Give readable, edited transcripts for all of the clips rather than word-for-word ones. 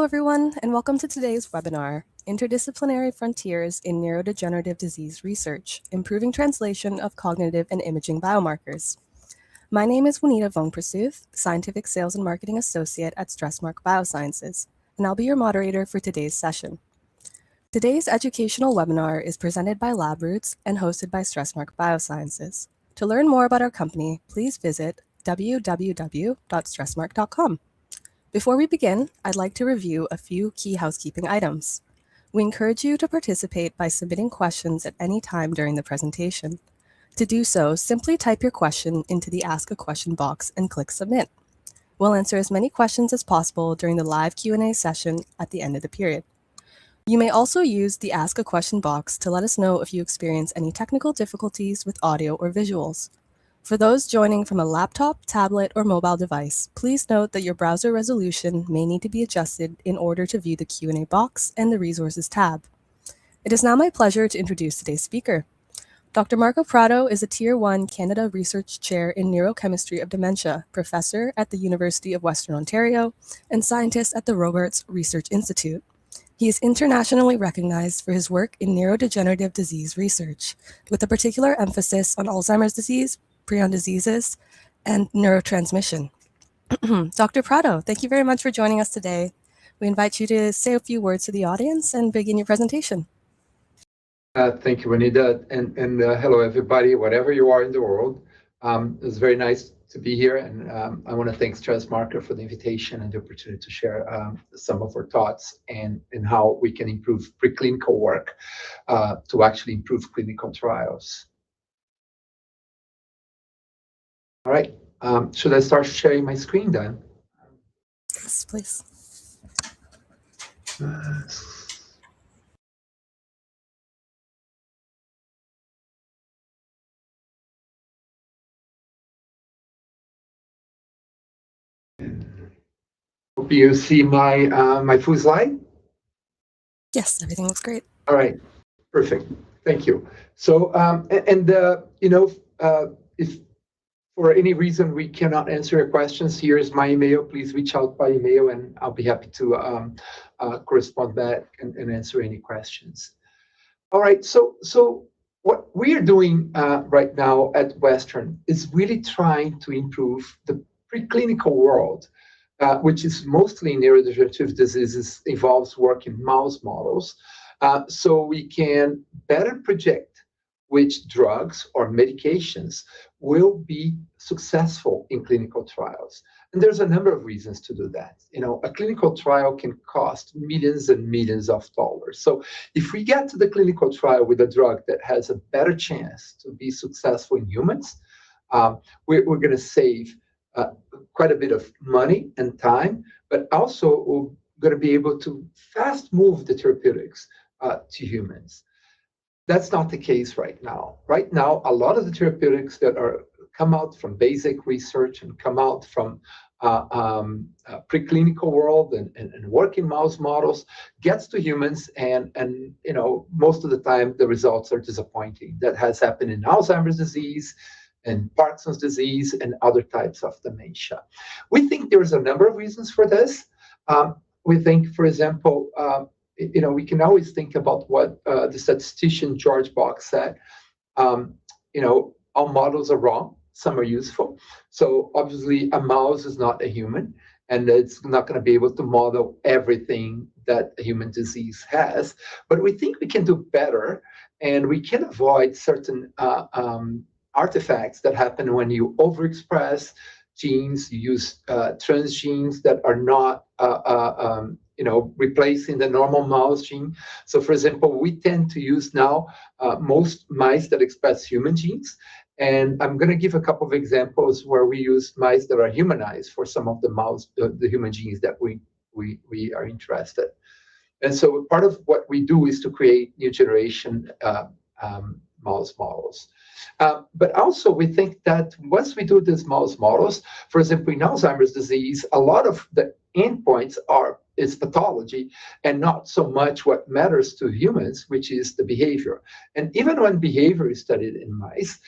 Hello, everyone, and welcome to today's webinar, Interdisciplinary Frontiers in Neurodegenerative Disease Research, Improving Translation of Cognitive and Imaging Biomarkers. My name is Juanita Vong-Persuth, Scientific Sales and Marketing Associate at Stressmark Biosciences, and I'll be your moderator for today's session. Today's educational webinar is presented by LabRoots and hosted by Stressmark Biosciences. To learn more about our company, please visit www.stressmark.com. Before we begin, I'd like to review a few key housekeeping items. We encourage you to participate by submitting questions at any time during the presentation. To do so, simply type your question into the Ask a Question box and click Submit. We'll answer as many questions as possible during the live Q&A session at the end of the period. You may also use the Ask a Question box to let us know if you experience any technical difficulties with audio or visuals. For those joining from a laptop, tablet, or mobile device, please note that your browser resolution may need to be adjusted in order to view the Q&A box and the Resources tab. It is now my pleasure to introduce today's speaker. Dr. Marco Prado is a Tier 1 Canada Research Chair in Neurochemistry of Dementia, Professor at the University of Western Ontario, and Scientist at the Robarts Research Institute. He is internationally recognized for his work in neurodegenerative disease research, with a particular emphasis on Alzheimer's disease, prion diseases, and neurotransmission. Dr. Prado, thank you very much for joining us today. We invite you to say a few words to the audience and begin your presentation. Thank you, Juanita, and hello, everybody, wherever you are in the world. It's very nice to be here, and I want to thank Stressmarker for the invitation and the opportunity to share some of our thoughts and how we can improve preclinical work to actually improve clinical trials. All right, should I start sharing my screen then? Yes, please. Hope you see my my full slide. Yes, everything looks great. All right, perfect. Thank you. So, if for any reason we cannot answer your questions, here's my email. Please reach out by email, and I'll be happy to correspond back and answer any questions. All right, so what we are doing right now at Western is really trying to improve the preclinical world, which is mostly neurodegenerative diseases, involves work in mouse models, so we can better predict which drugs or medications will be successful in clinical trials. And there's a number of reasons to do that. A clinical trial can cost millions and millions of dollars. So if we get to the clinical trial with a drug that has a better chance to be successful in humans, we're going to save quite a bit of money and time, but also we're going to be able to fast move the therapeutics to humans. That's not the case right now. Right now, a lot of the therapeutics that come out from basic research and come out from preclinical world and work in mouse models gets to humans, and most of the time the results are disappointing. That has happened in Alzheimer's disease and Parkinson's disease and other types of dementia. We think there's a number of reasons for this. We think, for example, we can always think about what the statistician George Box said. All models are wrong. Some are useful. So obviously a mouse is not a human, and it's not going to be able to model everything that a human disease has. But we think we can do better, and we can avoid certain artifacts that happen when you overexpress genes. You use transgenes that are not replacing the normal mouse gene. So for example, we tend to use now most mice that express human genes. And I'm going to give a couple of examples where we use mice that are humanized for some of the human genes that we are interested. And so part of what we do is to create new generation mouse models. But also we think that once we do these mouse models, for example, in Alzheimer's disease, a lot of the endpoints is pathology and not so much what matters to humans, which is the behavior. And even when behavior is studied in mice,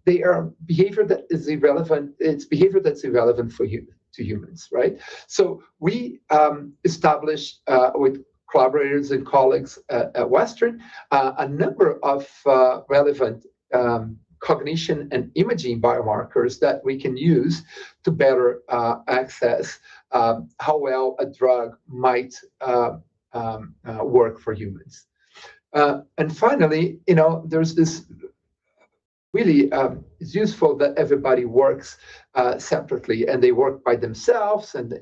they are behavior that is irrelevant. It's behavior that's irrelevant to to humans, right? So we established with collaborators and colleagues at Western a number of relevant cognition and imaging biomarkers that we can use to better access how well a drug might work for humans. And finally, there's this really it's useful that everybody works separately, and they work by themselves, and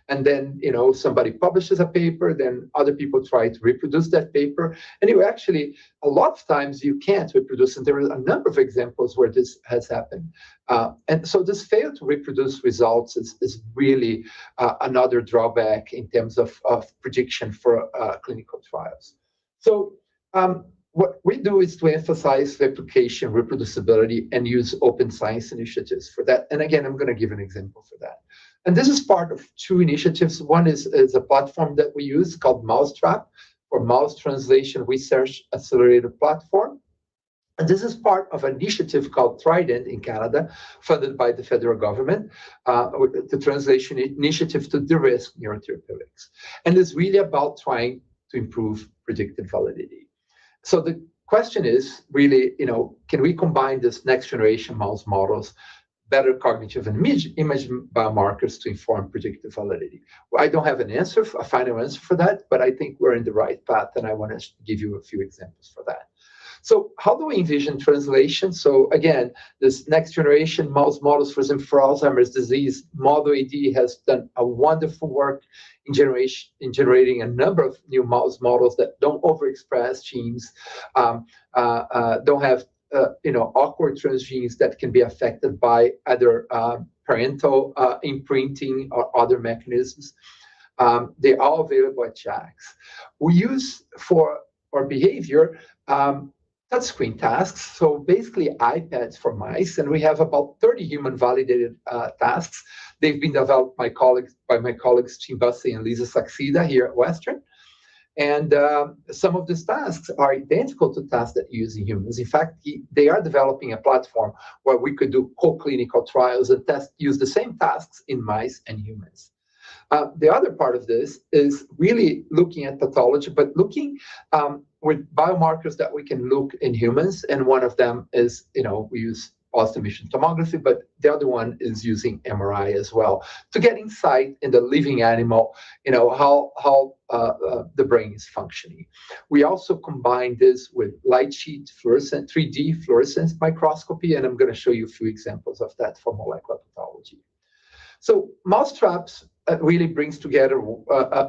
then somebody publishes a paper, then other people try to reproduce that paper, and you actually a lot of times you can't reproduce, and there are a number of examples where this has happened, and so this fail to reproduce results is really another drawback in terms of prediction for clinical trials. So what we do is to emphasize replication, reproducibility, and use open science initiatives for that. And again, I'm going to give an example for that. And this is part of two initiatives. One is a platform that we use called Mousetrap, or Mouse Translation Research Accelerator Platform. And this is part of an initiative called Trident in Canada, funded by the federal government, the translation initiative to de-risk neurotherapeutics. And it's really about trying to improve predictive validity. So the question is really, can we combine this next generation mouse models, better cognitive and image biomarkers to inform predictive validity? Well, I don't have a final answer for that, but I think we're in the right path, and I want to give you a few examples for that. So how do we envision translation? So again, this next generation mouse models, for example, for Alzheimer's disease, Model AD has done a wonderful work in generating a number of new mouse models that don't overexpress genes, don't have awkward transgenes that can be affected by either parental imprinting or other mechanisms. They're all available at JAX. We use for our behavior touchscreen tasks, so basically iPads for mice, and we have about 30 human-validated tasks. They've been developed by my colleagues Tim Bussey and Lisa Saxida here at Western. And some of these tasks are identical to tasks that use in humans. In fact, they are developing a platform where we could do co-clinical trials and use the same tasks in mice and humans. The other part of this is really looking at pathology, but looking with biomarkers that we can look in humans. And one of them is, we use post-emission tomography, but the other one is using MRI as well to get insight in the living animal, how the brain is functioning. We also combine this with light sheet fluorescent, 3D fluorescence microscopy, and I'm going to show you a few examples of that for molecular pathology. So Mousetraps really brings together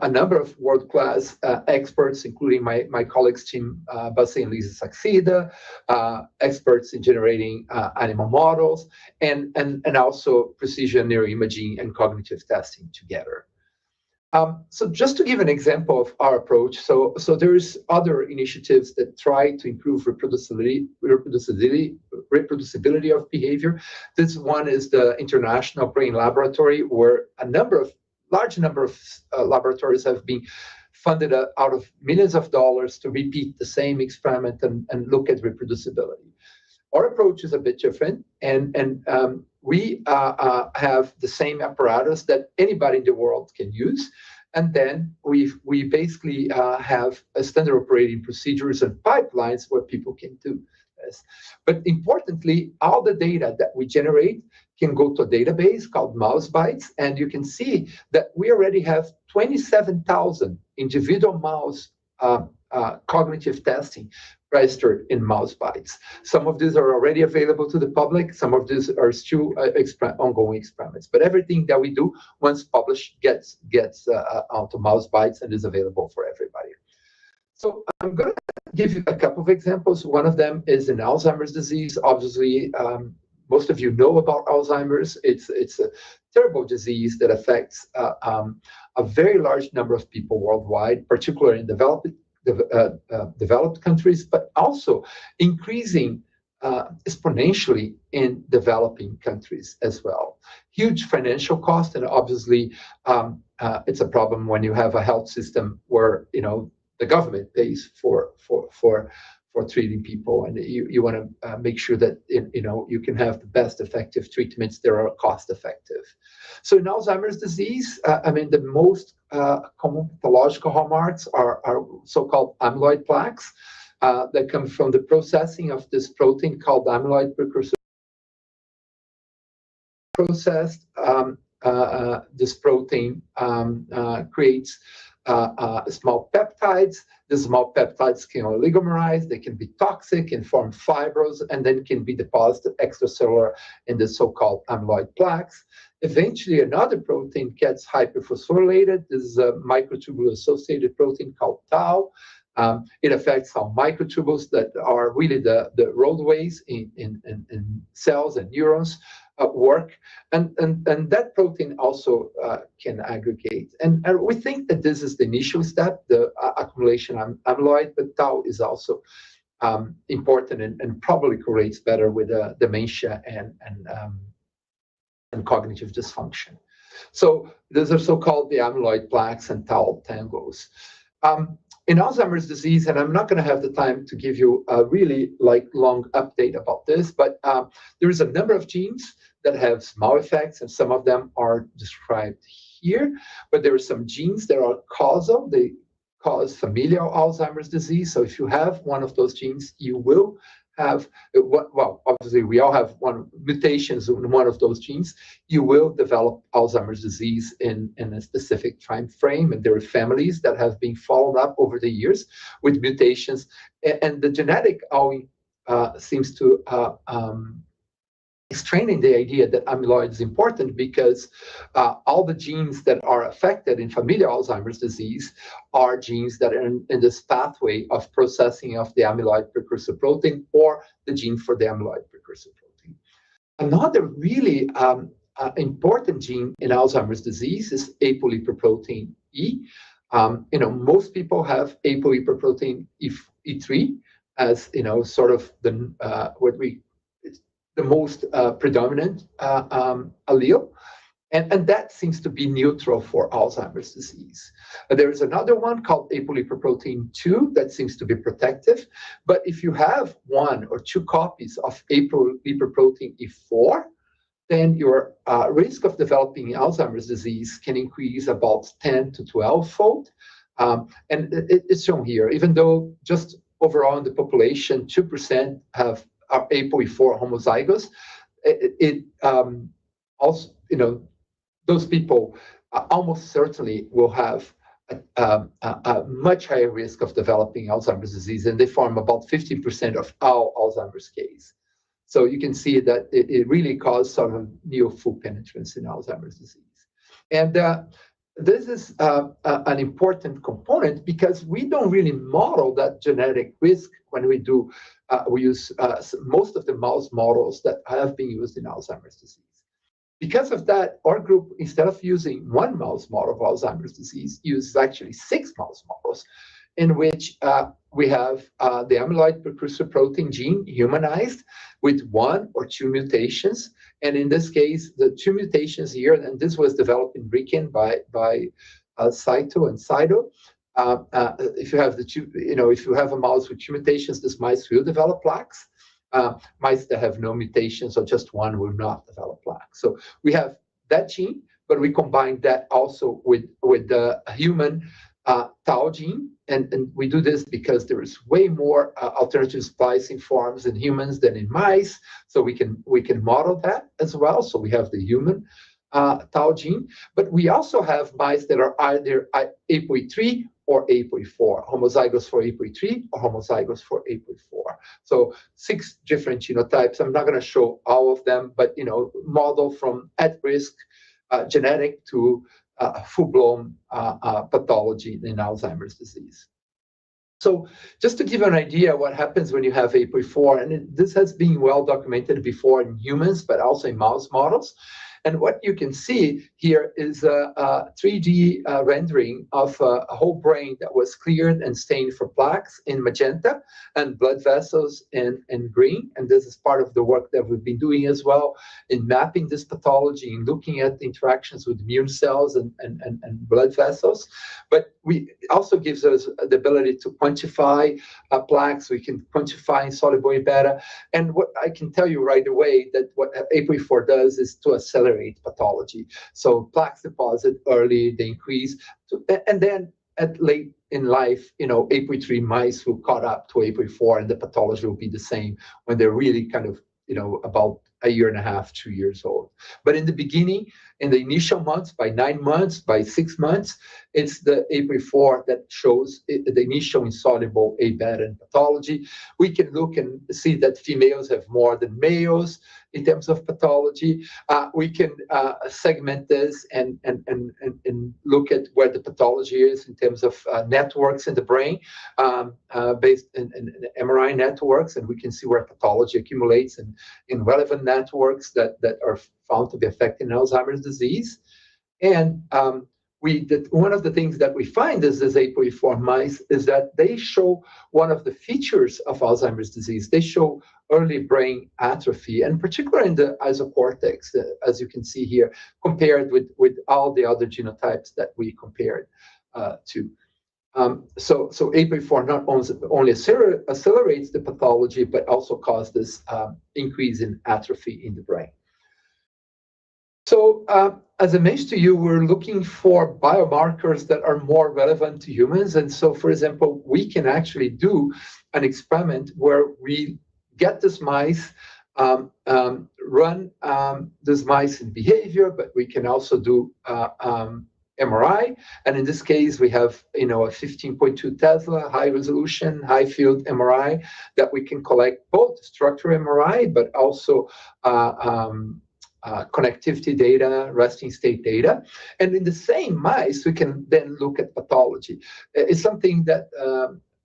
a number of world-class experts, including my colleagues Tim Bussey and Lisa Saxida, experts in generating animal models, and also precision neuroimaging and cognitive testing together. So just to give an example of our approach, so there's other initiatives that try to improve reproducibility of behavior. This one is the International Brain Laboratory, where large number of laboratories have been funded out of millions of dollars to repeat the same experiment and look at reproducibility. Our approach is a bit different, and we have the same apparatus that anybody in the world can use. And then we basically have a standard operating procedures and pipelines where people can do this. But importantly, all the data that we generate can go to a database called MouseBytes, and you can see that we already have 27,000 individual mouse cognitive testing registered in MouseBytes. Some of these are already available to the public. Some of these are still ongoing experiments. But everything that we do, once published, gets onto MouseBytes and is available for everybody. So I'm going to give you a couple of examples. One of them is in Alzheimer's disease. Obviously, most of you know about Alzheimer's. It's a terrible disease that affects a very large number of people worldwide, particularly in developed countries, but also increasing exponentially in developing countries as well. Huge financial cost, and obviously it's a problem when you have a health system where the government pays for treating people, and you want to make sure that you can have the best effective treatments that are cost effective. So in Alzheimer's disease, the most common pathological hallmarks are so-called amyloid plaques that come from the processing of this protein called amyloid precursor. Processed, this protein creates small peptides. The small peptides can oligomerize, they can be toxic and form fibrils, and then can be deposited extracellular in the so-called amyloid plaques. Eventually, another protein gets hyperphosphorylated. This is a microtubule-associated protein called tau. It affects how microtubules that are really the roadways in cells and neurons work, and that protein also can aggregate. And we think that this is the initial step, the accumulation of amyloid, but tau is also important and probably correlates better with dementia and cognitive dysfunction. So those are so-called the amyloid plaques and tau tangles. In Alzheimer's disease, and I'm not going to have the time to give you a really long update about this, but there is a number of genes that have small effects, and some of them are described here. But there are some genes that are causal. They cause familial Alzheimer's disease. So if you have one of those genes, you will have, well, obviously we all have mutations in one of those genes. You will develop Alzheimer's disease in a specific time frame, and there are families that have been followed up over the years with mutations, and the genetic seems to is training the idea that amyloid is important, because all the genes that are affected in familial Alzheimer's disease are genes that are in this pathway of processing of the amyloid precursor protein, or the gene for the amyloid precursor protein. Another really important gene in Alzheimer's disease is apolipoprotein E. Most people have apolipoprotein E3 as sort of the most predominant allele, and that seems to be neutral for Alzheimer's disease. There is another one called apolipoprotein 2 that seems to be protective, but if you have one or two copies of apolipoprotein E4, then your risk of developing Alzheimer's disease can increase about 10 to 12-fold. And it's shown here, even though just overall in the population, 2% are ApoE4 homozygous, it also, those people almost certainly will have a much higher risk of developing Alzheimer's disease, and they form about 50% of all Alzheimer's cases. So you can see that it really causes sort of neo-full penetrance in Alzheimer's disease. And this is an important component, because we don't really model that genetic risk when we do, we use most of the mouse models that have been used in Alzheimer's disease. Because of that, our group, instead of using one mouse model of Alzheimer's disease, uses actually 6 mouse models, in which we have the amyloid precursor protein gene humanized with 1 or 2 mutations. And in this case, the 2 mutations here, and this was developed in Riken by Saito and Saito. If you have if you have a mouse with 2 mutations, this mice will develop plaques. Mice that have no mutations or just 1 will not develop plaques. So we have that gene, but we combine that also with the human tau gene, and we do this because there is way more alternative splicing forms in humans than in mice, so we can model that as well. So we have the human tau gene, but we also have mice that are either ApoE3 or ApoE4, homozygous for ApoE3 or homozygous for ApoE4. So 6 different genotypes. I'm not going to show all of them, but model from at-risk genetic to full-blown pathology in Alzheimer's disease. So just to give you an idea what happens when you have ApoE4, and this has been well documented before in humans, but also in mouse models. And what you can see here is a 3D rendering of a whole brain that was cleared and stained for plaques in magenta, and blood vessels in green. And this is part of the work that we've been doing as well in mapping this pathology and looking at the interactions with immune cells and blood vessels. But it also gives us the ability to quantify plaques. We can quantify insoluble A beta. And what I can tell you right away that what APOE4 does is to accelerate pathology. So plaques deposit early, they increase, and then at late in life, APOE3 mice will caught up to APOE4, and the pathology will be the same when they're really kind of, about a year and a half, 2 years old. But in the beginning, in the initial months, by 9 months, by 6 months, it's the APOE4 that shows the initial insoluble A beta in pathology. We can look and see that females have more than males in terms of pathology. We can segment this and look at where the pathology is in terms of networks in the brain, based in MRI networks, and we can see where pathology accumulates in relevant networks that are found to be affecting Alzheimer's disease. And one of the things that we find is this APOE4 mice is that they show one of the features of Alzheimer's disease. They show early brain atrophy, and particularly in the isocortex, as you can see here, compared with all the other genotypes that we compared to. So APOE4 not only accelerates the pathology, but also causes this increase in atrophy in the brain. So as I mentioned to you, we're looking for biomarkers that are more relevant to humans. And so, for example, we can actually do an experiment where we get this mice, run this mice in behavior, but we can also do MRI. And in this case, we have a 15.2 Tesla high resolution, high field MRI that we can collect both structural MRI, but also connectivity data, resting state data. And in the same mice, we can then look at pathology. It's something that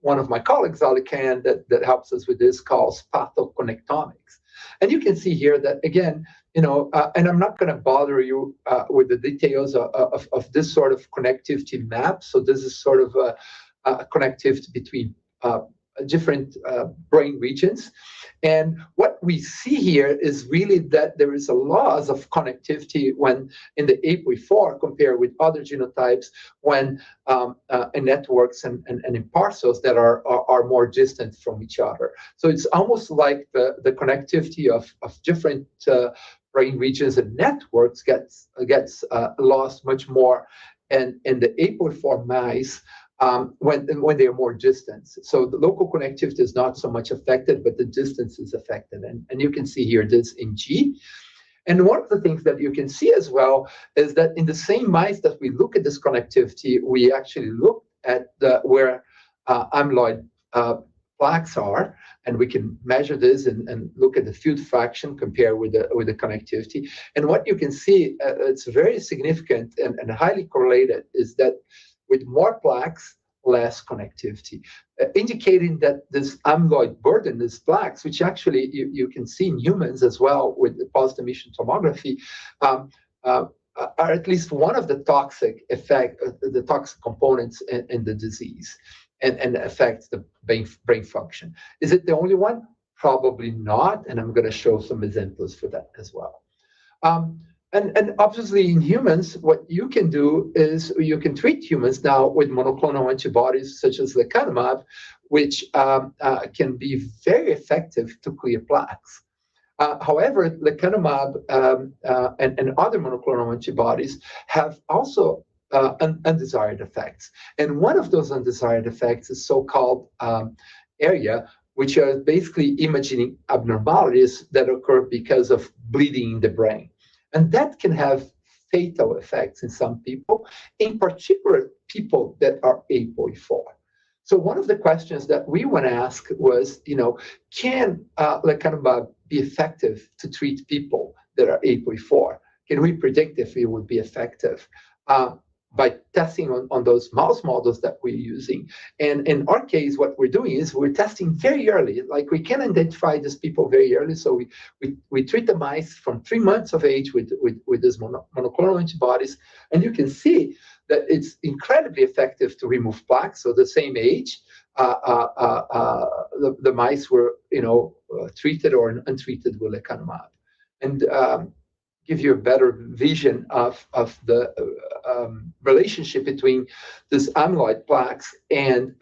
one of my colleagues, Ali Khan, that helps us with this, calls pathoconnectomics. And you can see here that, again, and I'm not going to bother you with the details of this sort of connectivity map. So this is sort of a connectivity between different brain regions. And what we see here is really that there is a loss of connectivity when in the APOE4 compared with other genotypes when in networks and in parcels that are more distant from each other. So it's almost like the connectivity of different brain regions and networks gets lost much more in the APOE4 mice when they are more distant. So the local connectivity is not so much affected, but the distance is affected. And you can see here this in G. And one of the things that you can see as well is that in the same mice that we look at this connectivity, we actually look at where amyloid plaques are, and we can measure this and look at the field fraction compared with the connectivity. And what you can see, it's very significant and highly correlated, is that with more plaques, less connectivity, indicating that this amyloid burden, these plaques, which actually you can see in humans as well with the post-emission tomography, are at least one of the toxic components in the disease and affects the brain function. Is it the only one? Probably not, and I'm going to show some examples for that as well. And obviously in humans, what you can do is you can treat humans now with monoclonal antibodies such as lecanemab, which can be very effective to clear plaques. However, lecanemab and other monoclonal antibodies have also undesired effects. And one of those undesired effects is so-called ARIA, which are basically imaging abnormalities that occur because of bleeding in the brain. And that can have fatal effects in some people, in particular people that are APOE4. So one of the questions that we want to ask was, can lecanemab be effective to treat people that are APOE4? Can we predict if it would be effective? By testing on those mouse models that we're using. And in our case, what we're doing is we're testing very early. Like we can identify these people very early. So we treat the mice from 3 months of age with these monoclonal antibodies. And you can see that it's incredibly effective to remove plaques. So the same age, the mice were treated or untreated with lecanemab. And give you a better vision of the relationship between this amyloid plaques and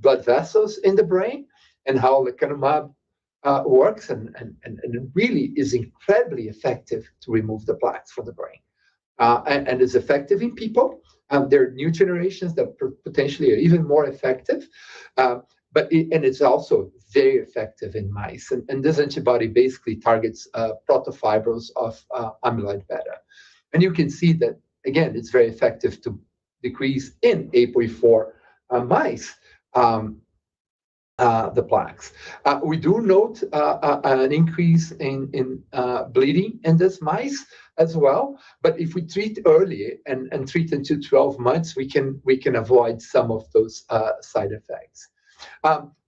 blood vessels in the brain, and how lecanemab works, and it really is incredibly effective to remove the plaques from the brain. And is effective in people. There are new generations that potentially are even more effective, and it's also very effective in mice. And this antibody basically targets protofibrils of amyloid beta. And you can see that, again, it's very effective to decrease in APOE4 mice the plaques. We do note an increase in bleeding in this mice as well. But if we treat early and treat into 12 months, we can avoid some of those side effects.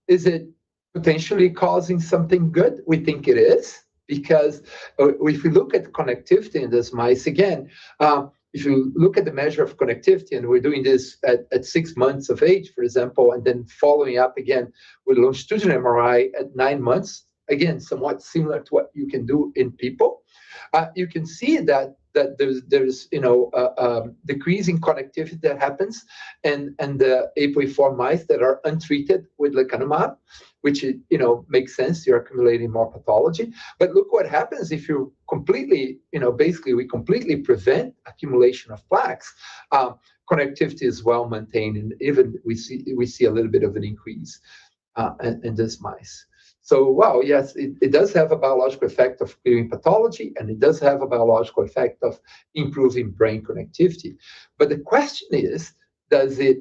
Is it potentially causing something good? We think it is, because if we look at connectivity in this mice, again, if you look at the measure of connectivity, and we're doing this at 6 months of age, for example, and then following up again with longitudinal MRI at 9 months, again, somewhat similar to what you can do in people, you can see that there's decreasing connectivity that happens, and the APOE4 mice that are untreated with lecanemab, which makes sense. You're accumulating more pathology. But look what happens if you completely, basically we completely prevent accumulation of plaques. Connectivity is well maintained, and even we see a little bit of an increase in this mice. So, wow, yes, it does have a biological effect of clearing pathology, and it does have a biological effect of improving brain connectivity. But the question is, does it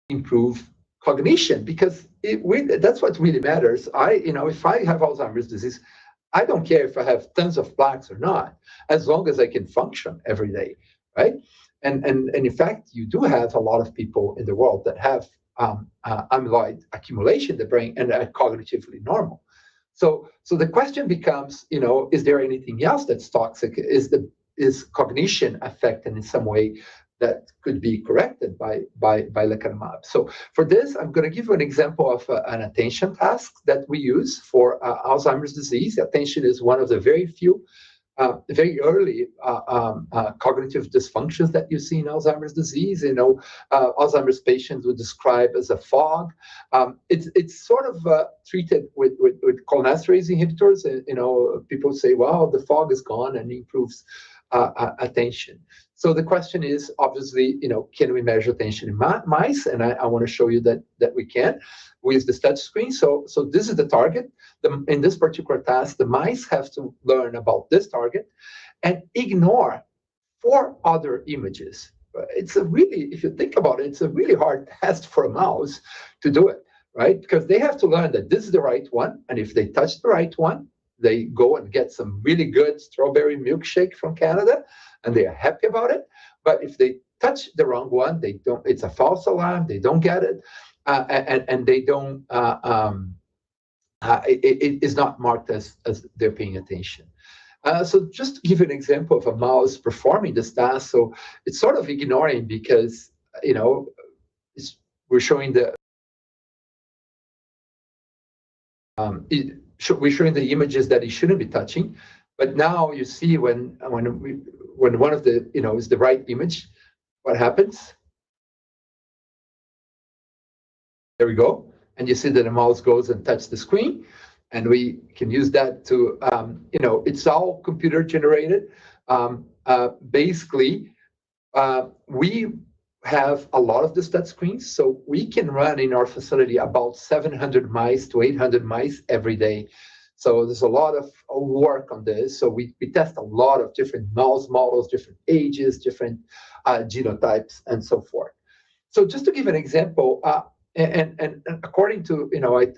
improve cognition? Because that's what really matters. If I have Alzheimer's disease, I don't care if I have tons of plaques or not, as long as I can function every day, right? And in fact, you do have a lot of people in the world that have amyloid accumulation in the brain and are cognitively normal. So the question becomes, is there anything else that's toxic? Is cognition affected in some way that could be corrected by lecanemab? So for this, I'm going to give you an example of an attention task that we use for Alzheimer's disease. Attention is one of the very few very early cognitive dysfunctions that you see in Alzheimer's disease. Alzheimer's patients would describe as a fog. It's sort of treated with cholinesterase inhibitors. People say, "Wow, the fog is gone," and improves attention. So the question is, obviously, can we measure attention in mice? And I want to show you that we can with this touch screen. So this is the target. In this particular task, the mice have to learn about this target and ignore 4 other images. It's if you think about it, it's a really hard task for a mouse to do it, right? Because they have to learn that this is the right one, and if they touch the right one, they go and get some really good strawberry milkshake from Canada, and they are happy about it. But if they touch the wrong one, they don't. It's a false alarm. They don't get it, and they don't. It is not marked as they're paying attention. So just to give you an example of a mouse performing this task, so it's sort of ignoring because we're showing the we're showing the images that it shouldn't be touching, but now you see when one of the is the right image, what happens? There we go, and you see that the mouse goes and touches the screen, and we can use that to it's all computer generated. Basically, we have a lot of these touch screens, so we can run in our facility about 700 mice to 800 mice every day. So there's a lot of work on this. So we test a lot of different mouse models, different ages, different genotypes, and so forth. So just to give an example, and according to,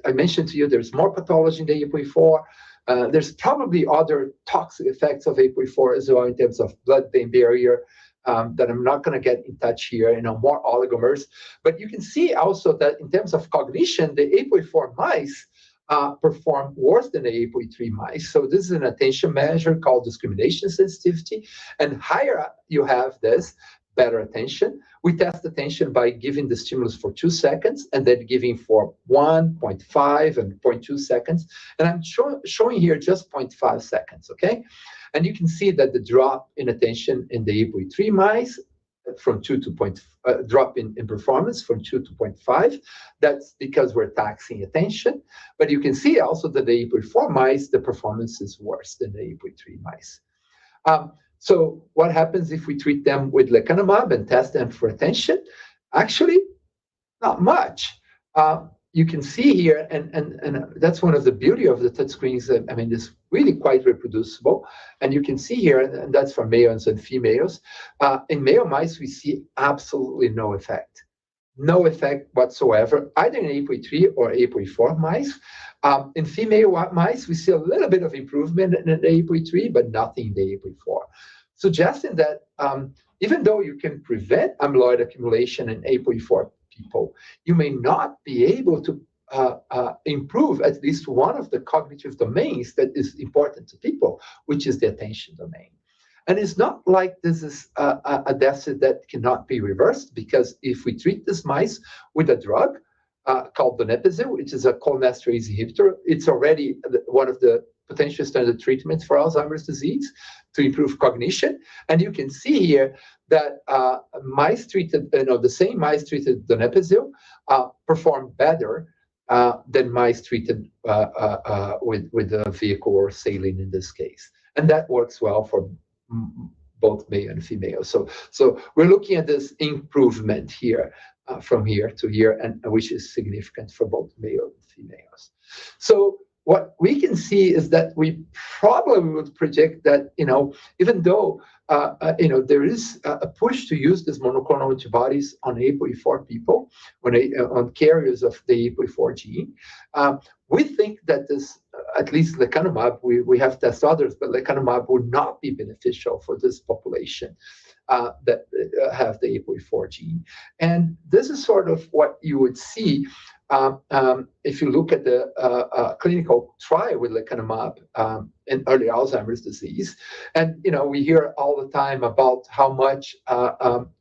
I mentioned to you, there's more pathology in the APOE4. There's probably other toxic effects of APOE4 as well in terms of blood-brain barrier that I'm not going to get in touch here, more oligomers. But you can see also that in terms of cognition, the APOE4 mice perform worse than the APOE3 mice. So this is an attention measure called discrimination sensitivity. And higher you have this, better attention. We test attention by giving the stimulus for 2 seconds and then giving for 1, 0.5, and 0.2 seconds. And I'm showing here just 0.5 seconds, okay? And you can see that the drop in attention in the APOE3 mice from 2 to drop in performance from 2 to 0.5. That's because we're taxing attention. But you can see also that the APOE4 mice, the performance is worse than the APOE3 mice. So what happens if we treat them with lecanemab and test them for attention? Actually, not much. You can see here, and that's one of the beauty of the touchscreens. I mean, it's really quite reproducible. And you can see here, and that's for males and females. In male mice, we see absolutely no effect. No effect whatsoever, either in APOE3 or APOE4 mice. In female mice, we see a little bit of improvement in the APOE3, but nothing in the APOE4. Suggesting that even though you can prevent amyloid accumulation in APOE4 people, you may not be able to improve at least one of the cognitive domains that is important to people, which is the attention domain. And it's not like this is a deficit that cannot be reversed, because if we treat these mice with a drug called donepezil, which is a cholinesterase inhibitor, it's already one of the potential standard treatments for Alzheimer's disease to improve cognition. And you can see here that mice treated, the same mice treated donepezil perform better than mice treated with a vehicle or saline in this case. And that works well for both male and female. So we're looking at this improvement here from here to here, and which is significant for both male and females. So what we can see is that we probably would predict that, even though, there is a push to use these monoclonal antibodies on APOE4 people, on carriers of the APOE4 gene, we think that this, at least lecanemab, we have tested others, but lecanemab would not be beneficial for this population that have the APOE4 gene. And this is sort of what you would see if you look at the clinical trial with lecanemab in early Alzheimer's disease. And, we hear all the time about how much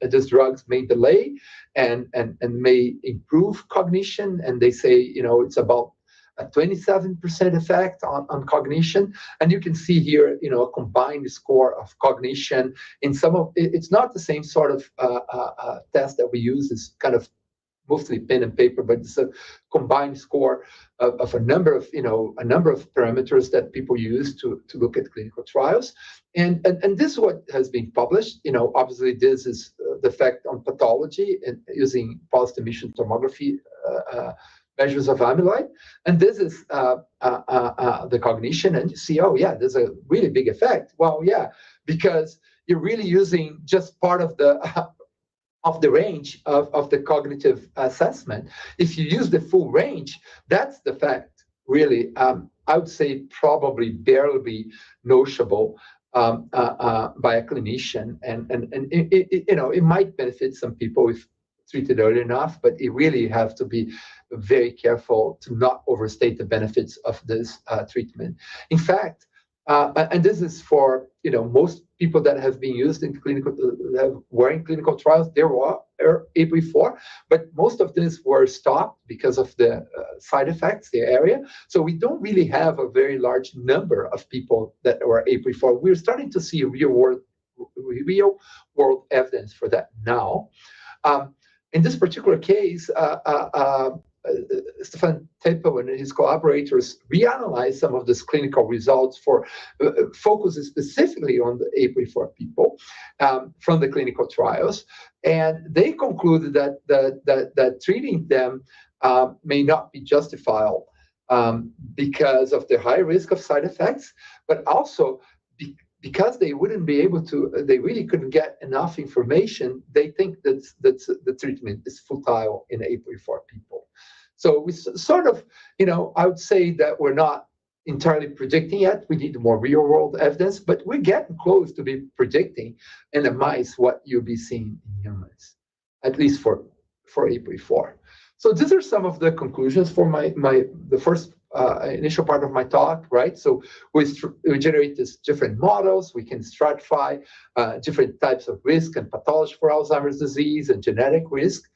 these drugs may delay and may improve cognition. And they say, it's about a 27% effect on cognition. And you can see here, a combined score of cognition. In some of it's not the same sort of test that we use. It's kind of mostly pen and paper, but it's a combined score of a number of parameters that people use to look at clinical trials. And this is what has been published. Obviously this is the effect on pathology and using pulsed emission tomography measures of amyloid. And this is the cognition, and you see, oh yeah, there's a really big effect. Well, yeah, because you're really using just part of the range of the cognitive assessment. If you use the full range, that's the fact, really. I would say probably barely noticeable by a clinician, and it might benefit some people if treated early enough, but you really have to be very careful to not overstate the benefits of this treatment. In fact, and this is for most people that have been used in were in clinical trials. There were APOE4, but most of these were stopped because of the side effects, the area. So we don't really have a very large number of people that were APOE4. We're starting to see real world evidence for that now. In this particular case, Stefan Tempo and his collaborators reanalyzed some of these clinical results for focusing specifically on the APOE4 people from the clinical trials, and they concluded that treating them may not be justifiable because of the high risk of side effects, but also because they wouldn't be able to, they really couldn't get enough information. They think that the treatment is futile in APOE4 people. So we sort of, I would say that we're not entirely predicting yet. We need more real world evidence, but we're getting close to be predicting in the mice what you'll be seeing in humans, at least for APOE4. So these are some of the conclusions for the first initial part of my talk, right? So we generate these different models. We can stratify different types of risk and pathology for Alzheimer's disease and genetic risk.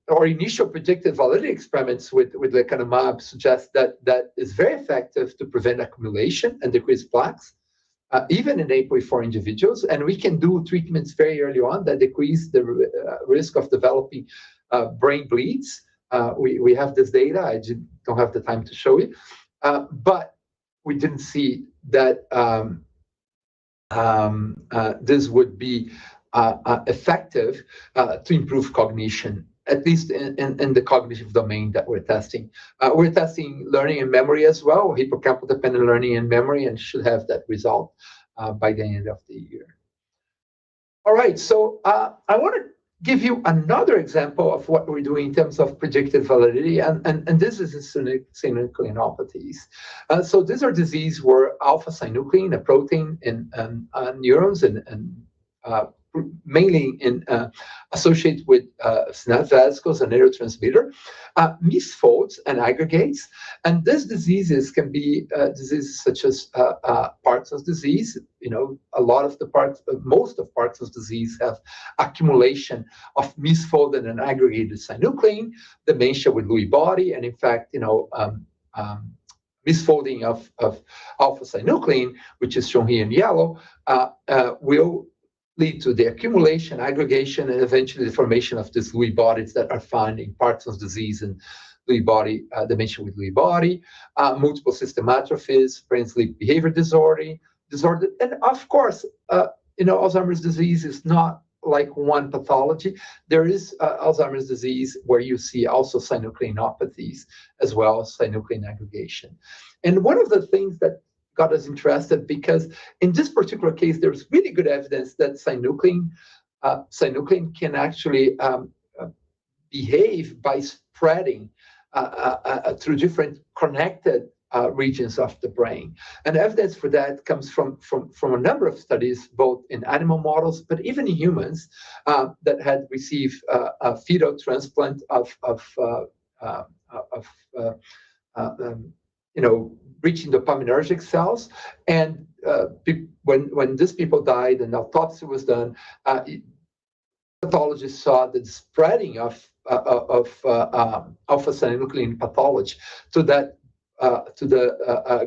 Our initial predictive validity experiments with lecanemab suggest that is very effective to prevent accumulation and decrease plaques. even in APOE4 individuals, and we can do treatments very early on that decrease the risk of developing brain bleeds. We have this data. I don't have the time to show you, but we didn't see that this would be effective to improve cognition, at least in the cognitive domain that we're testing. We're testing learning and memory as well, hippocampal-dependent learning and memory, and should have that result by the end of the year. All right, so I want to give you another example of what we're doing in terms of predictive validity, and this is in synucleinopathies. So these are diseases where alpha-synuclein, a protein in neurons and mainly associated with synaptic vesicles, a neurotransmitter, misfolds and aggregates. And these diseases can be diseases such as Parkinson's disease. You know, most of Parkinson's disease have accumulation of misfolded and aggregated synuclein, dementia with Lewy body, and in fact, you know, misfolding of alpha-synuclein, which is shown here in yellow, will lead to the accumulation, aggregation, and eventually the formation of these Lewy bodies that are found in Parkinson's disease and Lewy body, dementia with Lewy body, multiple system atrophies, brain sleep behavior disorder, and of course, you know, Alzheimer's disease is not like one pathology. There is Alzheimer's disease where you see also synucleinopathies as well as synuclein aggregation. And one of the things that got us interested, because in this particular case, there's really good evidence that synuclein can actually behave by spreading through different connected regions of the brain. And evidence for that comes from a number of studies, both in animal models, but even in humans that had received a fetal transplant of you know, reaching dopaminergic cells. And when these people died and autopsy was done, pathologists saw the spreading of alpha-synuclein pathology to the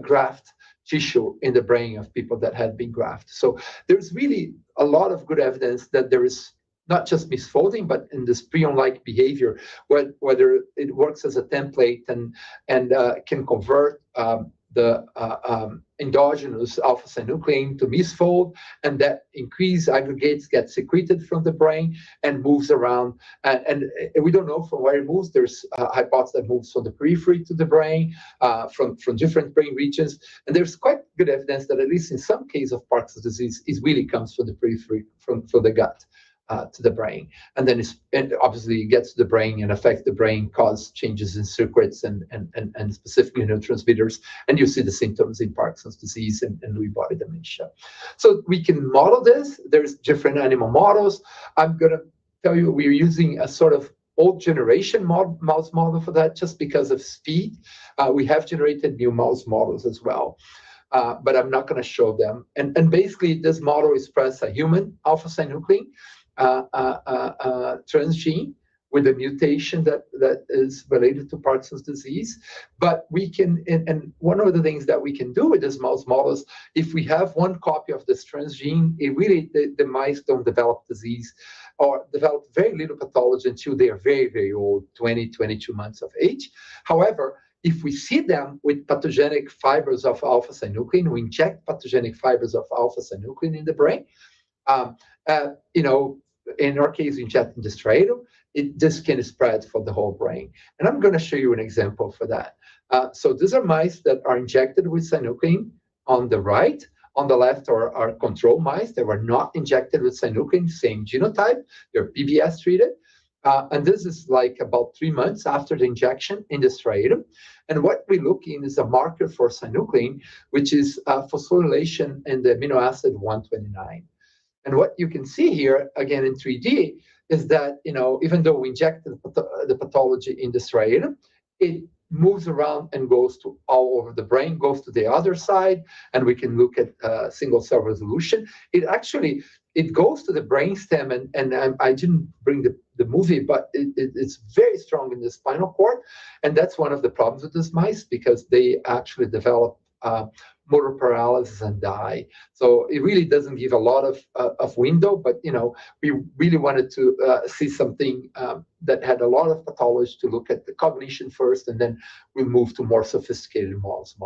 graft tissue in the brain of people that had been grafted. So there's really a lot of good evidence that there is not just misfolding, but in this prion-like behavior, whether it works as a template and can convert the endogenous alpha-synuclein to misfold, and that increased aggregates get secreted from the brain and moves around. And we don't know from where it moves. There's a hypothesis that moves from the periphery to the brain, from different brain regions. And there's quite good evidence that at least in some cases of Parkinson's disease, it really comes from the periphery, from the gut. To the brain, and then it obviously gets to the brain and affects the brain, cause changes in circuits and specifically neurotransmitters, and you see the symptoms in Parkinson's disease and Lewy body dementia. So we can model this. There's different animal models. I'm going to tell you we're using a sort of old generation mouse model for that, just because of speed. We have generated new mouse models as well. But I'm not going to show them. And basically, this model expresses a human alpha-synuclein transgene with a mutation that is related to Parkinson's disease. But we can, and one of the things that we can do with this mouse models, if we have one copy of this transgene, it really, the mice don't develop disease or develop very little pathology until they are very, very old, 20, 22 months of age. However, if we see them with pathogenic fibers of alpha-synuclein, we inject pathogenic fibers of alpha-synuclein in the brain, you know, in our case, injecting the striatum, this can spread for the whole brain. And I'm going to show you an example for that. So these are mice that are injected with synuclein on the right. On the left are control mice that were not injected with synuclein, same genotype. They're PBS treated. And this is like about 3 months after the injection in the striatum. And what we look in is a marker for synuclein, which is phosphorylation in the amino acid 129. And what you can see here, again in 3D, is that, you know, even though we inject the pathology in the striatum, it moves around and goes to all over the brain, goes to the other side, and we can look at single cell resolution. It goes to the brainstem, and I didn't bring the movie, but it's very strong in the spinal cord. And that's one of the problems with these mice, because they actually develop motor paralysis and die. So it really doesn't give a lot of window, but we really wanted to see something that had a lot of pathology to look at the cognition first, and then we move to more sophisticated models.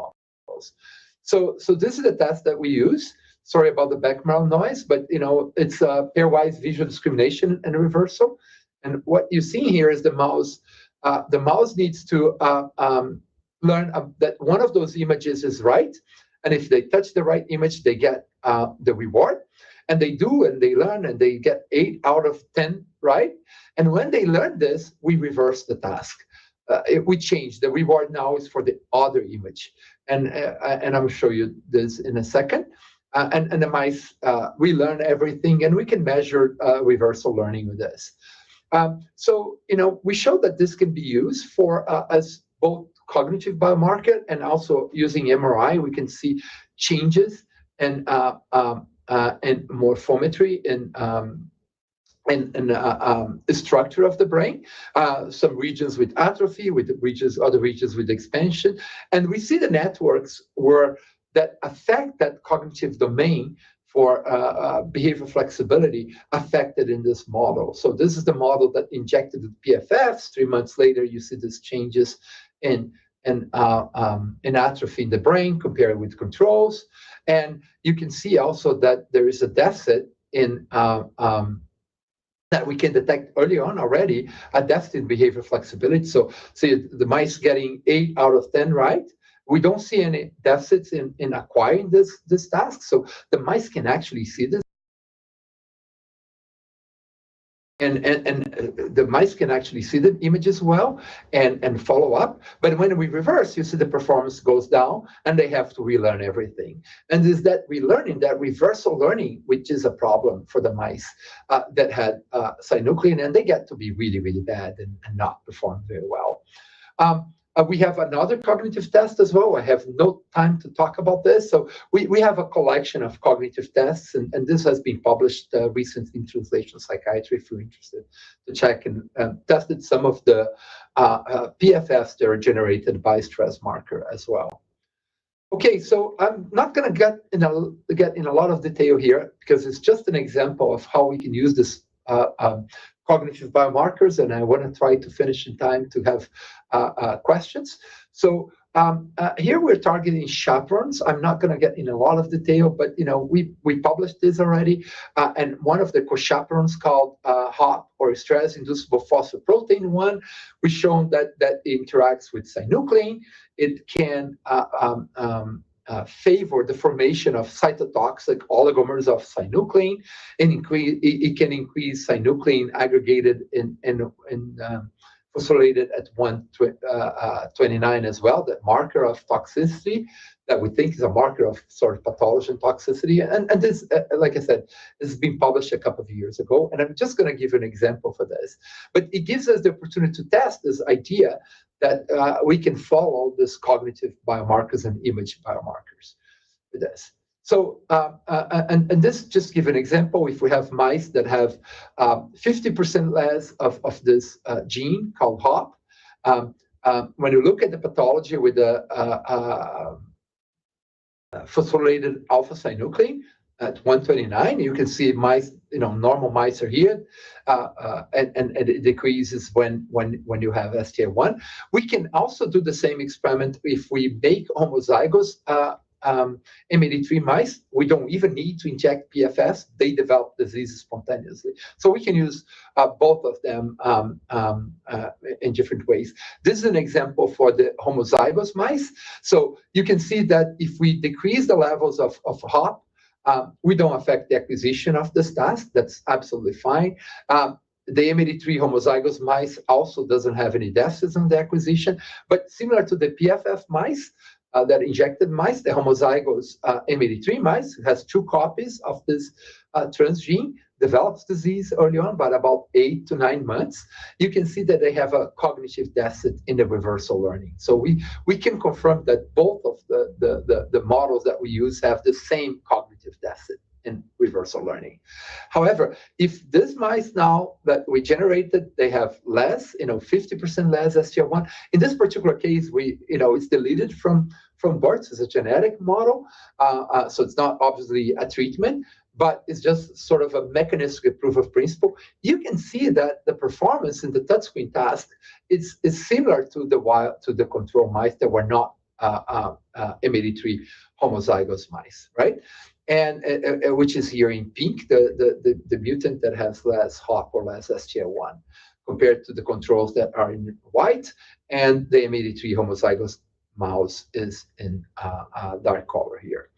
So this is the test that we use. Sorry about the background noise, but it's pairwise visual discrimination and reversal. And what you see here is the mouse. The mouse needs to learn that one of those images is right, and if they touch the right image, they get the reward. And they do, and they learn, and they get 8 out of 10 right. And when they learn this, we reverse the task. We change. The reward now is for the other image. And I'll show you this in a second. And the mice relearn everything, and we can measure reversal learning with this. So we showed that this can be used for as both cognitive biomarker, and also using MRI, we can see changes and morphometry and the structure of the brain, some regions with atrophy, other regions with expansion. And we see the networks that affect that cognitive domain for behavior flexibility affected in this model. So this is the model that injected with PFFs. 3 months later, you see these changes in atrophy in the brain compared with controls. And you can see also that there is a deficit in that we can detect early on already, a deficit in behavior flexibility. So see the mice getting 8 out of 10 right. We don't see any deficits in acquiring this task. So the mice can actually see this. And the mice can actually see the images well and follow up. But when we reverse, you see the performance goes down, and they have to relearn everything. And is that relearning, that reversal learning, which is a problem for the mice that had synuclein, and they get to be really, really bad and not perform very well. We have another cognitive test as well. I have no time to talk about this. So we have a collection of cognitive tests, and this has been published recently in Translational Psychiatry if you're interested to check, and tested some of the PFFs that are generated by stress marker as well. Okay, so I'm not going to get in a lot of detail here, because it's just an example of how we can use this cognitive biomarkers, and I want to try to finish in time to have questions. So here we're targeting chaperones. I'm not going to get in a lot of detail, but we published this already, and one of the co-chaperones called HOP, or stress-inducible phosphoprotein 1, we've shown that it interacts with synuclein. It can favor the formation of cytotoxic oligomers of synuclein, and it can increase synuclein aggregated in phosphorylated at 129 as well, that marker of toxicity that we think is a marker of sort of pathology and toxicity. And this, like I said, this has been published a couple of years ago, and I'm just going to give an example for this. But it gives us the opportunity to test this idea that we can follow this cognitive biomarkers and image biomarkers with this. So, and this, just give an example, if we have mice that have 50% less of this gene called HOP, when you look at the pathology with the phosphorylated alpha-synuclein at 129, you can see mice, normal mice are here, and it decreases when you have STI1. We can also do the same experiment if we make homozygous M83 mice. We don't even need to inject PFS. They develop diseases spontaneously. So we can use both of them in different ways. This is an example for the homozygous mice. So you can see that if we decrease the levels of HOP, we don't affect the acquisition of this task. That's absolutely fine. The M83 homozygous mice also doesn't have any deficits in the acquisition, but similar to the PFF mice, that injected mice, the homozygous M83 mice has 2 copies of this transgene, develops disease early on, but about 8 to 9 months, you can see that they have a cognitive deficit in the reversal learning. So we can confirm that both of the models that we use have the same cognitive deficit in reversal. reversal learning. However, if these mice now that we generated, they have less, 50% less STR1. In this particular case, it's deleted from birth. It's a genetic model, so it's not obviously a treatment, but it's just sort of a mechanistic proof of principle. You can see that the performance in the touchscreen task is similar to the control mice that were not M83 homozygous mice, right? And which is here in pink, the mutant that has less HOP or less STR1, compared to the controls that are in white, and the M83 homozygous mouse is in dark color here.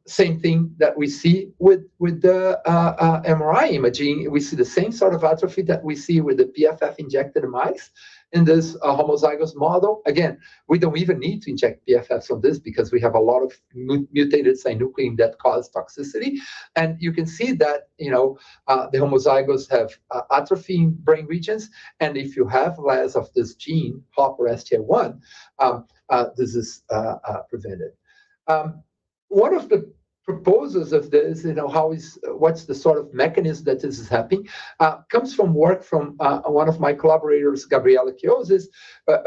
Same thing that we see with the MRI imaging. We see the same sort of atrophy that we see with the PFF injected mice in this homozygous model. Again, we don't even need to inject PFFs on this because we have a lot of mutated synuclein that cause toxicity. And you can see that, the homozygous have atrophy in brain regions. And if you have less of this gene, HOP or STR1, this is prevented. One of the proposals of this, what's the sort of mechanism that this is happening, comes from work from one of my collaborators, Gabriela Chiozes,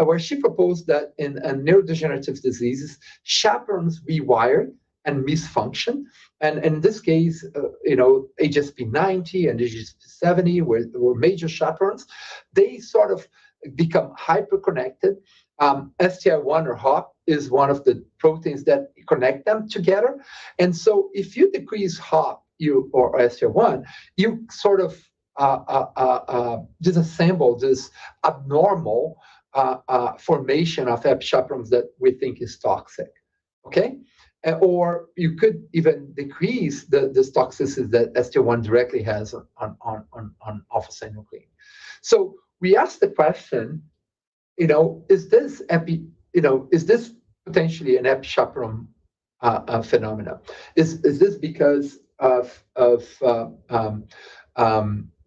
where she proposed that in neurodegenerative diseases, chaperones rewire and misfunction. And in this case, HSP90 and HSP70 were major chaperones. They sort of become hyperconnected. STR1 or HOP is one of the proteins that connect them together. And so if you decrease HOP or STR1, you sort of disassemble this abnormal formation of epichaperones that we think is toxic, okay? Or you could even decrease this toxicity that STR1 directly has on alpha-synuclein. So we asked the question, is this potentially an epichaperone phenomena? Is this because of the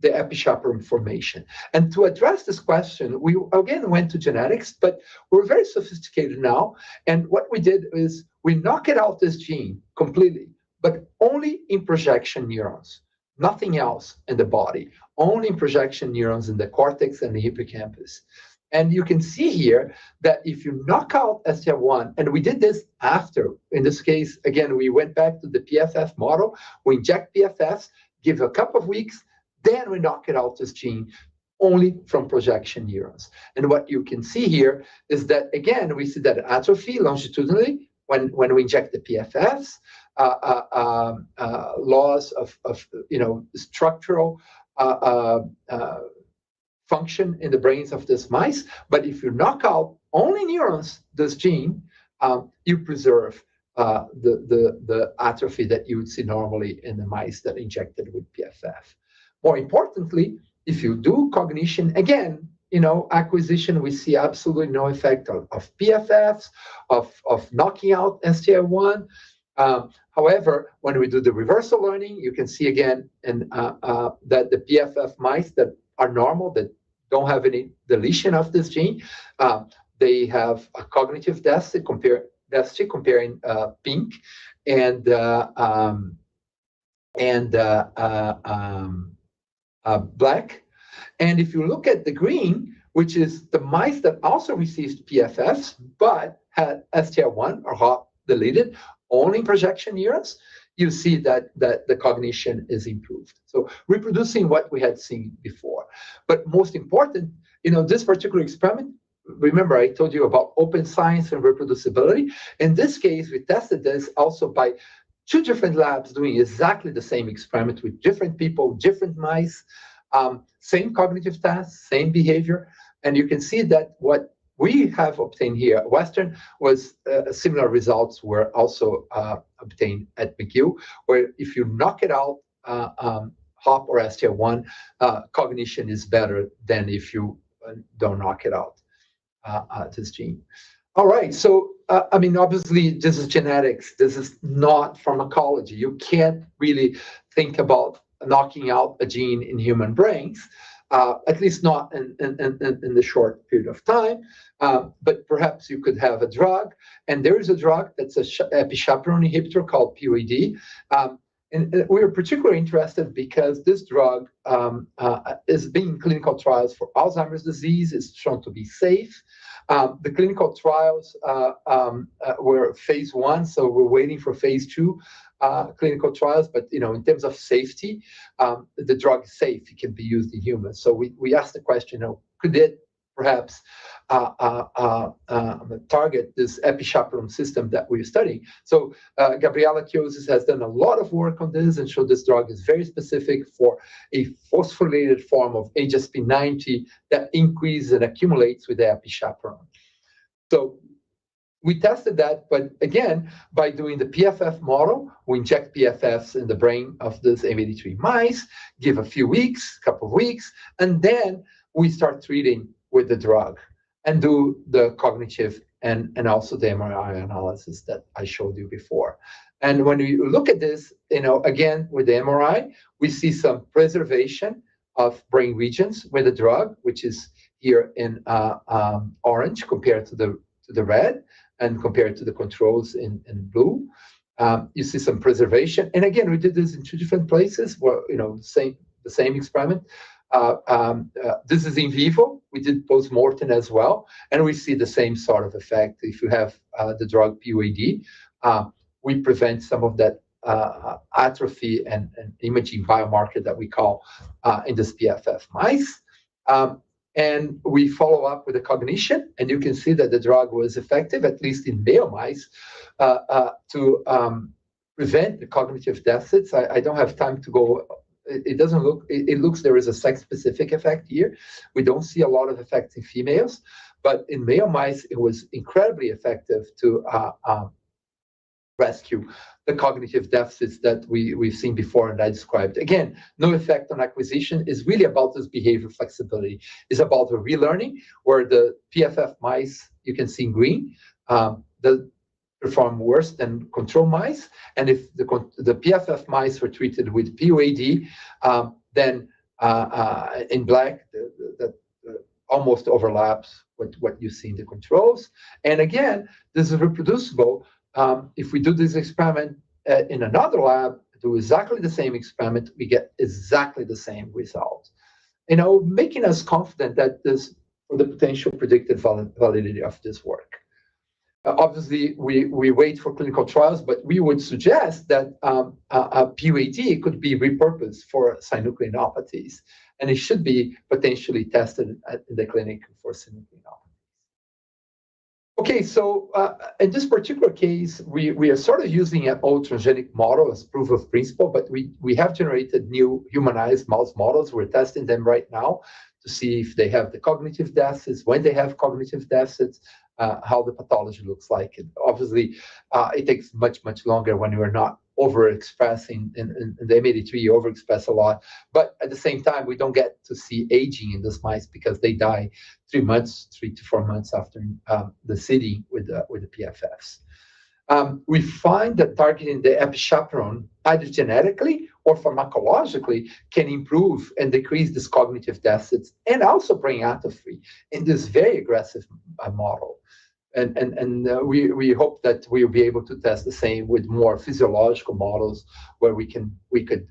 epichaperone formation? And to address this question, we again went to genetics, but we're very sophisticated now. And what we did is we knocked out this gene completely, but only in projection neurons, nothing else in the body, only in projection neurons in the cortex and the hippocampus. And you can see here that if you knock out STR1, and we did this after, in this case, again, we went back to the PFF model, we inject PFFs, give a couple of weeks, then we knock it out this gene only from projection neurons. And what you can see here is that, again, we see that atrophy longitudinally when we inject the PFFs, loss of structural function in the brains of these mice. But if you knock out only neurons, this gene, you preserve the atrophy that you would see normally in the mice that injected with PFF. More importantly, if you do cognition, again, acquisition, we see absolutely no effect of PFFs, of knocking out STR1. However, when we do the reversal learning, you can see again that the PFF mice that are normal, that don't have any deletion of this gene, they have a cognitive deficit comparing pink and black. And if you look at the green, which is the mice that also received PFFs but had STR1 or HOP deleted, only in projection neurons, you see that the cognition is improved. So reproducing what we had seen before. But most important, this particular experiment, remember I told you about open science and reproducibility. In this case, we tested this also by 2 different labs doing exactly the same experiment with different people, different mice, same cognitive tasks, same behavior. And you can see that what we have obtained here at Western was similar results were also obtained at McGill, where if you knock it out, HOP or STR1, cognition is better than if you don't knock it out, this gene. All right, so obviously this is genetics. This is not pharmacology. You can't really think about knocking out a gene in human brains. At least not in the short period of time, but perhaps you could have a drug. And there is a drug that's a epichaperone inhibitor called PUED. And we are particularly interested because this drug is being in clinical trials for Alzheimer's disease. It's shown to be safe. The clinical trials were phase 1, so we're waiting for phase 2 clinical trials. But in terms of safety, the drug is safe. It can be used in humans. So we asked the question: could it perhaps target this epichaperone system that we're studying? So Gabriela Chiozis has done a lot of work on this and showed this drug is very specific for a phosphorylated form of HSP90 that increases and accumulates with the epichaperone. So we tested that, but again, by doing the PFF model, we inject PFFs in the brain of this M83 mice, give a few weeks, couple of weeks, and then we start treating with the drug and do the cognitive and also the MRI analysis that I showed you before. And when we look at this, again, with the MRI, we see some preservation of brain regions with the drug, which is here in orange compared to the red, and compared to the controls in blue. You see some preservation. And again, we did this in 2 different places where, the same experiment. This is in vivo. We did post-mortem as well, and we see the same sort of effect. If you have the drug PUAD, we prevent some of that atrophy and imaging biomarker that we call in this PFF mice. And we follow up with the cognition, and you can see that the drug was effective, at least in male mice, to prevent the cognitive deficits. I don't have time to go. It doesn't look, it looks there is a sex-specific effect here. We don't see a lot of effects in females, but in male mice, it was incredibly effective to rescue the cognitive deficits that we've seen before and I described. Again, no effect on acquisition. Is really about this behavior flexibility. It's about the relearning, where the PFF mice, you can see in green, perform worse than control mice. And if the PFF mice were treated with PUAD, then in black, that almost overlaps with what you see in the controls. And again, this is reproducible. If we do this experiment in another lab, do exactly the same experiment, we get exactly the same result. Making us confident that this, for the potential predictive validity of this work. Obviously, we wait for clinical trials, but we would suggest that a PUAD could be repurposed for synucleinopathies, and it should be potentially tested in the clinic for synucleinopathies. Okay, so in this particular case, we are sort of using an old transgenic model as proof of principle, but we have generated new humanized mouse models. We're testing them right now to see if they have the cognitive deficits, when they have cognitive deficits, how the pathology looks like. And obviously, it takes much, much longer when you're not overexpressing. In the M83, you overexpress a lot. But at the same time, we don't get to see aging in these mice because they die 3 to 4 months after the seeding with the PFFs. We find that targeting the epichaperone either genetically or pharmacologically can improve and decrease these cognitive deficits and also brain atrophy in this very aggressive model. And we hope that we'll be able to test the same with more physiological models where we could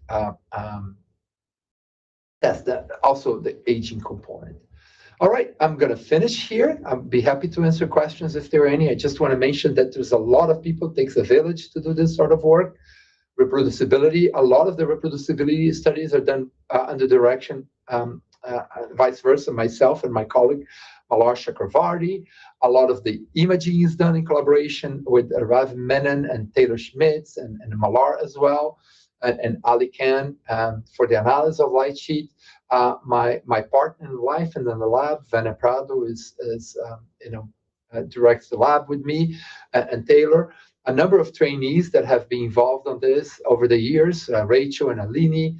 test that also the aging component. All right, I'm going to finish here. I'll be happy to answer questions if there are any. I just want to mention that there's a lot of people. It takes a village to do this sort of work. Reproducibility, a lot of the reproducibility studies are done under direction, vice versa, myself and my colleague, Malar Chakravarty. A lot of the imaging is done in collaboration with Rav Menon and Taylor Schmitz and Malar as well, and Ali Khan for the analysis of light sheet. My partner in life and in the lab, Vana Prado, directs the lab with me and Taylor. A number of trainees that have been involved on this over the years, Rachel and Alini,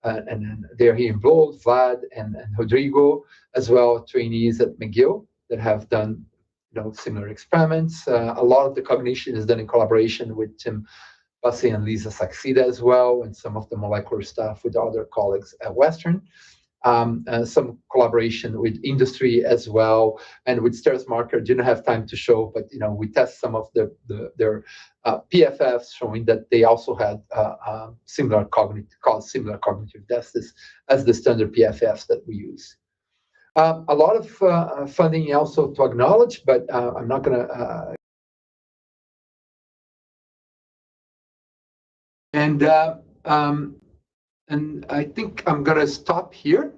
and they're here in Blood, Vlad and Rodrigo, as well, trainees at McGill that have done similar experiments. A lot of the cognition is done in collaboration with Tim Bassi and Lisa Saxida as well, and some of the molecular stuff with other colleagues at Western. Some collaboration with industry as well, and with Stersmarker. Didn't have time to show, but we test some of their PFFs showing that they also had similar cognitive deficits as the standard PFFs that we use. A lot of funding also to acknowledge, but I'm not going to. And I think I'm going to stop here.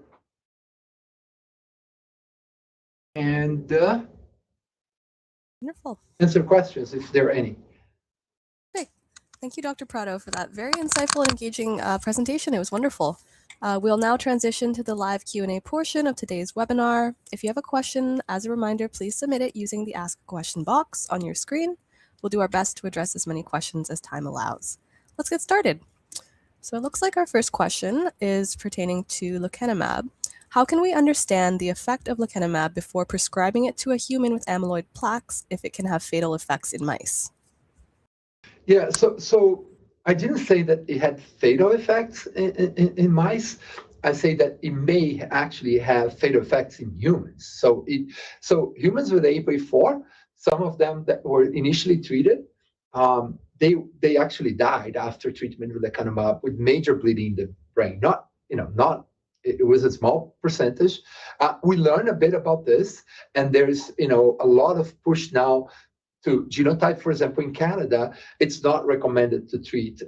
And Wonderful. answer questions if there are any. Great. Thank you, Dr. Prado, for that very insightful and engaging presentation. It was wonderful. We'll now transition to the live Q&A portion of today's webinar. If you have a question, as a reminder, please submit it using the Ask a Question box on your screen. We'll do our best to address as many questions as time allows. Let's get started. So it looks like our first question is pertaining to lecanemab. How can we understand the effect of lecanemab before prescribing it to a human with amyloid plaques if it can have fatal effects in mice? Yeah, so I didn't say that it had fatal effects in mice. I say that it may actually have fatal effects in humans. So humans with APOE4, some of them that were initially treated, they actually died after treatment with lecanemab with major bleeding in the brain. It was a small percentage. We learned a bit about this, and there's a lot of push now to genotype. For example, in Canada, it's not recommended to treat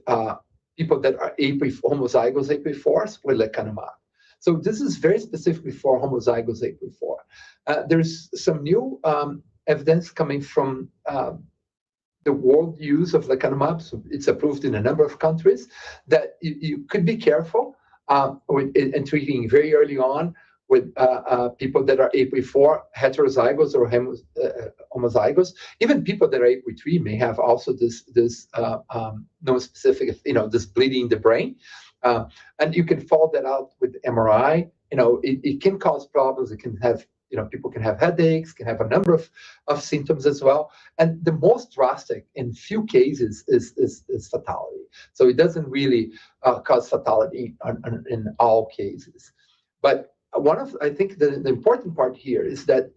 people that are homozygous APOE4s with lecanemab. So this is very specifically for homozygous APOE4. There's some new evidence coming from the world use of lecanemab. So it's approved in a number of countries that you could be careful in treating very early on with people that are APOE4 heterozygous or homozygous. Even people that are APOE3 may have also this non-specific, this bleeding in the brain. And you can follow that out with MRI. It can cause problems. It can have, people can have headaches, can have a number of symptoms as well. And the most drastic in few cases is fatality. So it doesn't really cause fatality in all cases. But I think the important part here is that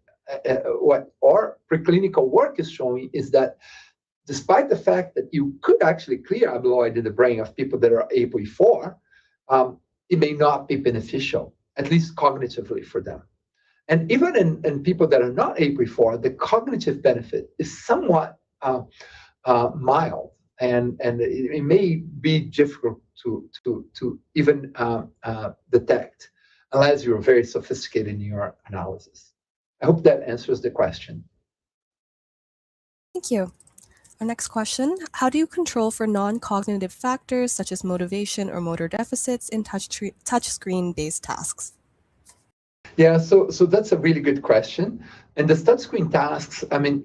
what our preclinical work is showing is that despite the fact that you could actually clear amyloid in the brain of people that are APOE4, it may not be beneficial, at least cognitively for them. And even in people that are not APOE4, the cognitive benefit is somewhat mild, and it may be difficult to even detect unless you're very sophisticated in your analysis. I hope that answers the question. Thank you. Our next question, how do you control for non-cognitive factors such as motivation or motor deficits in touchscreen-based tasks? Yeah, so that's a really good question. And the touchscreen tasks,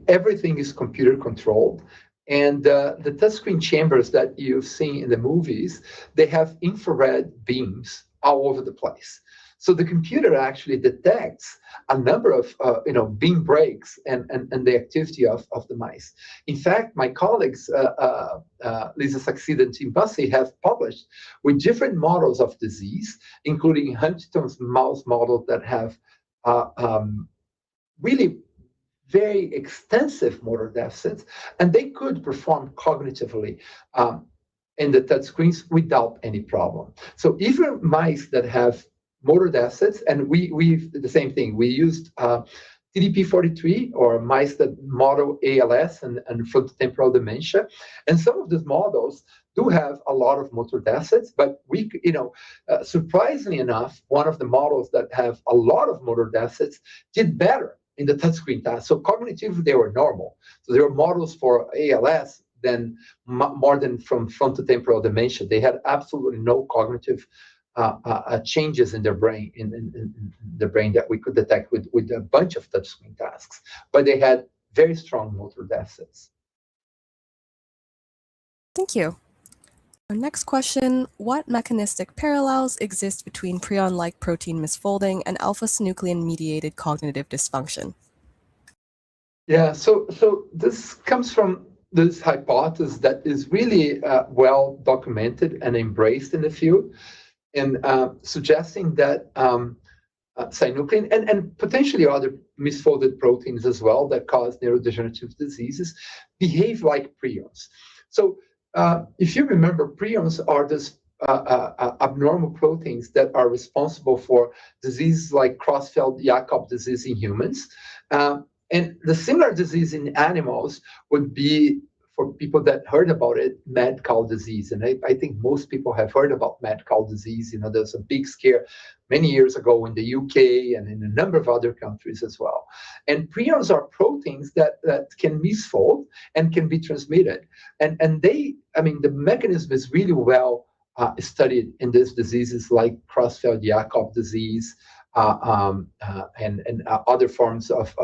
everything is computer controlled. And the touchscreen chambers that you've seen in the movies, they have infrared beams all over the place. So the computer actually detects a number of beam breaks and the activity of the mice. In fact, my colleagues, Lisa Saxida and Tim Bussey, have published with different models of disease, including Huntington's mouse models that have really very extensive motor deficits, and they could perform cognitively in the touchscreens without any problem. So even mice that have motor deficits, and we've the same thing. We used TDP-43 or mice that model ALS and frontotemporal dementia, and some of these models do have a lot of motor deficits. But surprisingly enough, one of the models that have a lot of motor deficits did better in the touchscreen task. So cognitively, they were normal. So there were models for ALS than more than from frontotemporal dementia. They had absolutely no cognitive changes in their brain, in the brain that we could detect with a bunch of touchscreen tasks, but they had very strong motor deficits. Thank you. Our next question, what mechanistic parallels exist between prion-like protein misfolding and alpha-synuclein-mediated cognitive dysfunction? Yeah, so this comes from this hypothesis that is really well documented and embraced in the field, and suggesting that synuclein and potentially other misfolded proteins as well that cause neurodegenerative diseases behave like prions. So if you remember, prions are these abnormal proteins that are responsible for diseases like Creutzfeldt-Jakob disease in humans. And the similar disease in animals would be, for people that heard about it, mad cow disease. And I think most people have heard about mad cow disease. There's a big scare many years ago in the UK and in a number of other countries as well. And prions are proteins that can misfold and can be transmitted. And the mechanism is really well studied in these diseases like Creutzfeldt-Jakob disease, and other forms of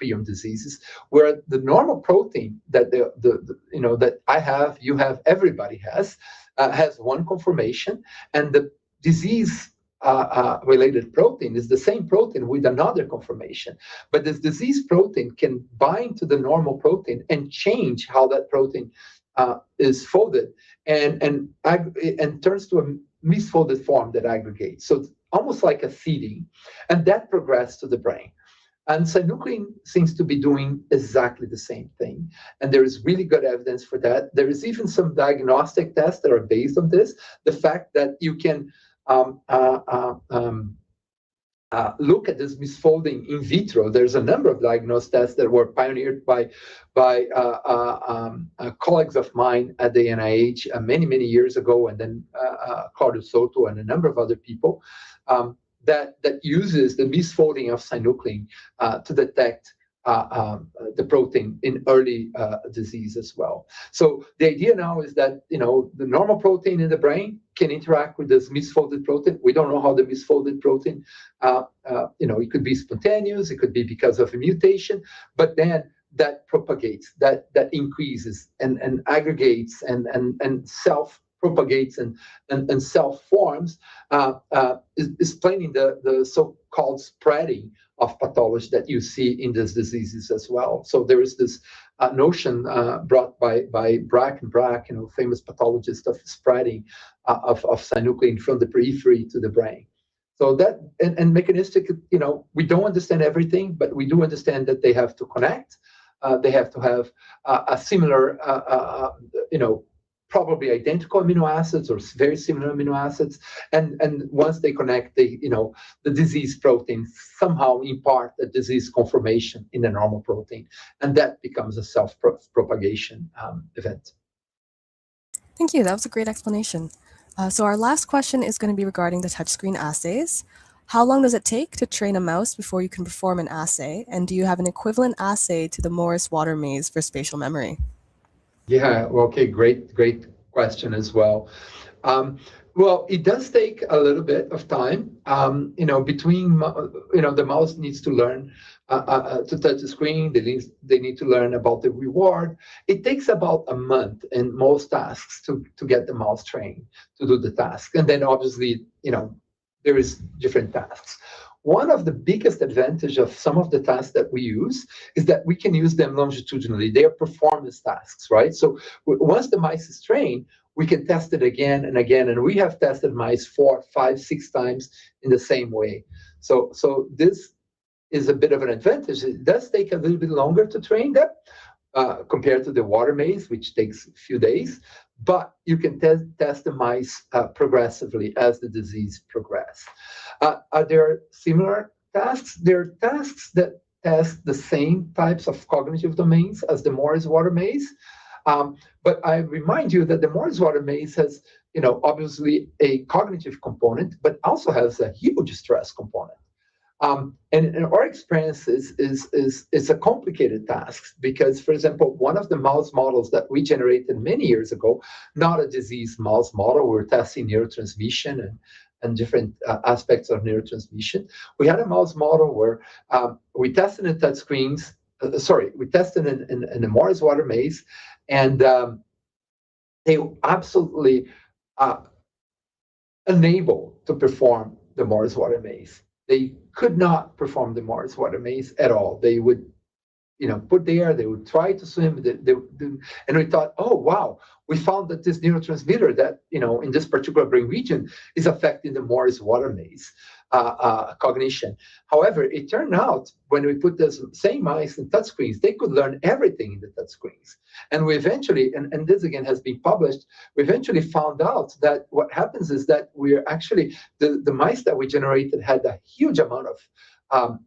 prion diseases, where the normal protein that that I have, you have, everybody has one conformation, and the disease related protein is the same protein with another conformation. But this disease protein can bind to the normal protein and change how that protein is folded and turns to a misfolded form that aggregates. So it's almost like a seeding, and that progressed to the brain. And synuclein seems to be doing exactly the same thing. And there is really good evidence for that. There is even some diagnostic tests that are based on this. The fact that you can look at this misfolding in vitro. There's a number of diagnostic tests that were pioneered by colleagues of mine at the NIH many years ago, and then Claudio Soto and a number of other people that uses the misfolding of synuclein to detect the protein in early disease as well. So the idea now is that the normal protein in the brain can interact with this misfolded protein. We don't know how the misfolded protein, it could be spontaneous, it could be because of a mutation, but then that propagates, that increases and aggregates and self-propagates and self-forms, explaining the so-called spreading of pathology that you see in these diseases as well. So there is this notion brought by Brack and Brack, famous pathologist, of spreading of synuclein from the periphery to the brain. So that and mechanistic, we don't understand everything, but we do understand that they have to connect. They have to have a similar, probably identical amino acids or very similar amino acids, and once they connect, the disease protein somehow impart a disease conformation in the normal protein, and that becomes a self-propagation event. Thank you. That was a great explanation. So our last question is going to be regarding the touchscreen assays. How long does it take to train a mouse before you can perform an assay? And do you have an equivalent assay to the Morris-Water maze for spatial memory? Yeah, well, okay, great question as well. Well, it does take a little bit of time. Between the mouse needs to learn to touch the screen. They need to learn about the reward. It takes about a month in most tasks to get the mouse trained to do the task, and then obviously there is different tasks. One of the biggest advantage of some of the tasks that we use is that we can use them longitudinally. They are performance tasks, right? So once the mice is trained, we can test it again and again. And we have tested mice 4, 5, 6 times in the same way. So this is a bit of an advantage. It does take a little bit longer to train them compared to the water maze, which takes a few days. But you can test the mice progressively as the disease progresses. Are there similar tasks? There are tasks that test the same types of cognitive domains as the Morris-Water maze. But I remind you that the Morris-Water maze has, obviously a cognitive component, but also has a huge stress component. And our experience is a complicated task because, for example, one of the mouse models that we generated many years ago, not a disease mouse model, we were testing neurotransmission and different aspects of neurotransmission. We had a mouse model where we tested in touch screens. We tested in the Morris-Water maze, and they were absolutely unable to perform the Morris-Water maze. They could not perform the Morris-Water maze at all. They would, put there, they would try to swim, and we thought, oh, wow, we found that this neurotransmitter that, in this particular brain region is affecting the Morris-Water maze. cognition. However, it turned out when we put the same mice in touchscreens, they could learn everything in the touchscreens. And we eventually, and this again has been published, we eventually found out that what happens is that we're actually, the mice that we generated had a huge amount of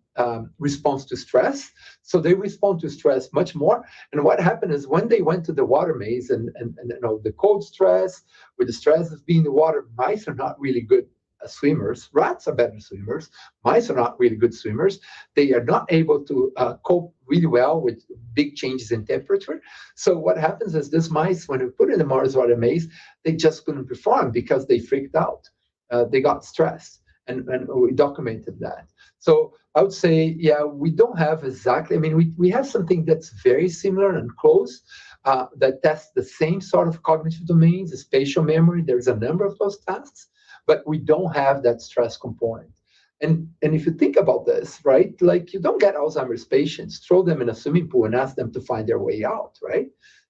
response to stress. So they respond to stress much more. And what happened is when they went to the water maze and the cold stress, with the stress of being in the water, mice are not really good swimmers. Rats are better swimmers. Mice are not really good swimmers. They are not able to cope really well with big changes in temperature. So what happens is these mice, when we put in the Mars water maze, they just couldn't perform because they freaked out. They got stressed, and we documented that. So I would say, yeah, we don't have exactly, I mean, we have something that's very similar and close, that tests the same sort of cognitive domains, the spatial memory. There's a number of those tests, but we don't have that stress component. And if you think about this, right, like you don't get Alzheimer's patients, throw them in a swimming pool and ask them to find their way out, right?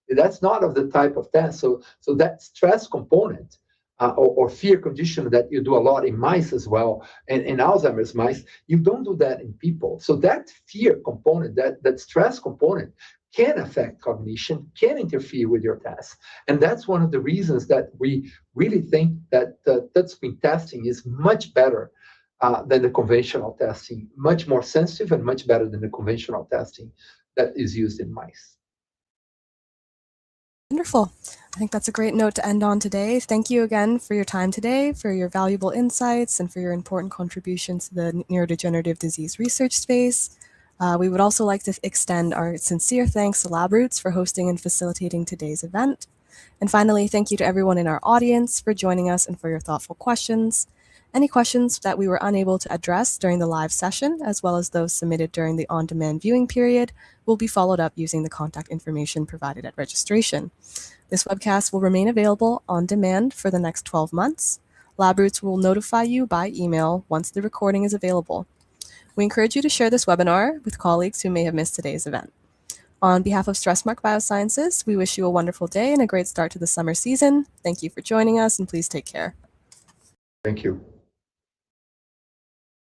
That's not of the type of test. So that stress component, or fear condition that you do a lot in mice as well, and in Alzheimer's mice, you don't do that in people. So that fear component, that stress component, can affect cognition, can interfere with your tests. And that's one of the reasons that we really think that touchscreen testing is much better than the conventional testing, much more sensitive and much better than the conventional testing that is used in mice. Wonderful. I think that's a great note to end on today. Thank you again for your time today, for your valuable insights, and for your important contributions to the neurodegenerative disease research space. We would also like to extend our sincere thanks to LabRoots for hosting and facilitating today's event. And finally, thank you to everyone in our audience for joining us and for your thoughtful questions. Any questions that we were unable to address during the live session, as well as those submitted during the on-demand viewing period, will be followed up using the contact information provided at registration. This webcast will remain available on demand for the next 12 months. LabRoots will notify you by email once the recording is available. We encourage you to share this webinar with colleagues who may have missed today's event. On behalf of Stressmark Biosciences, we wish you a wonderful day and a great start to the summer season. Thank you for joining us, and please take care. Thank you.